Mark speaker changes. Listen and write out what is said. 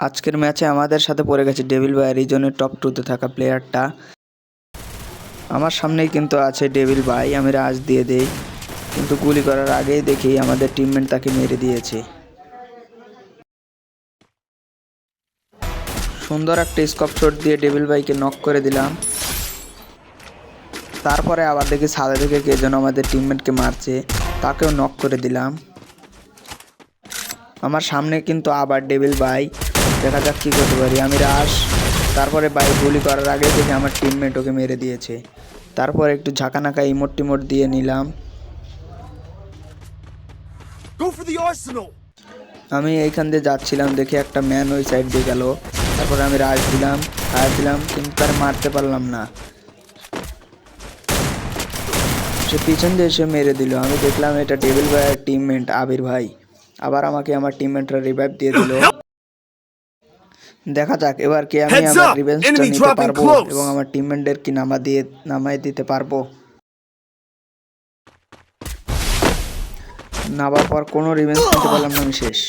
Speaker 1: আজকের ম্যাচে আমাদের সাথে পড়ে গেছে ডেভিল ভাই রিজনের টপ 2-তে থাকা প্লেয়ারটা। আমার সামনেই কিন্তু আছে ডেভিল ভাই, আমি রাশ দিয়ে দেই, কিন্তু গুলি করার আগেই দেখি আমাদের টিমমেট তাকে মেরে দিয়েছে। সুন্দর একটা স্কোপ শট দিয়ে ডেভিল ভাইকে নক করে দিলাম। তারপরে আবার দেখি ছাদে থেকে কে যেন আমাদের টিমমেটকে মারছে, তাকেও নক করে দিলাম। আমার সামনে কিন্তু আবার ডেভিল ভাই, দেখা যাক কী করতে পারি। আমি রাশ, তারপরে ভাই গুলি করার আগে দেখি আমার টিমমেট ওকে মেরে দিয়েছে। তারপর একটু ঝাঁকানাকা ইমোট টিমোট দিয়ে নিলাম। আমি এইখান দিয়ে যাচ্ছিলাম, দেখি একটা ম্যান ওই সাইড দিয়ে গেল। তারপরে আমি রাশ দিলাম, ফায়ার দিলাম, কিন্তু তার মারতে পারলাম না। সে পিছন দিয়ে এসে মেরে দিল। আমি দেখলাম এটা ডেভিল ভাইয়ের টিমমেট আবির ভাই। আবার আমাকে আমার টিমমেটরা রিভাইভ দিয়ে দিল। দেখা যাক এবার কি আমি আমার রিভেঞ্জটা নিতে পারবো এবং আমার টিমমেটদের কি নামাই দিতে পারবো। নামার পর কোনো রিভেঞ্জ নিতে পারলাম না, আমি শেষ।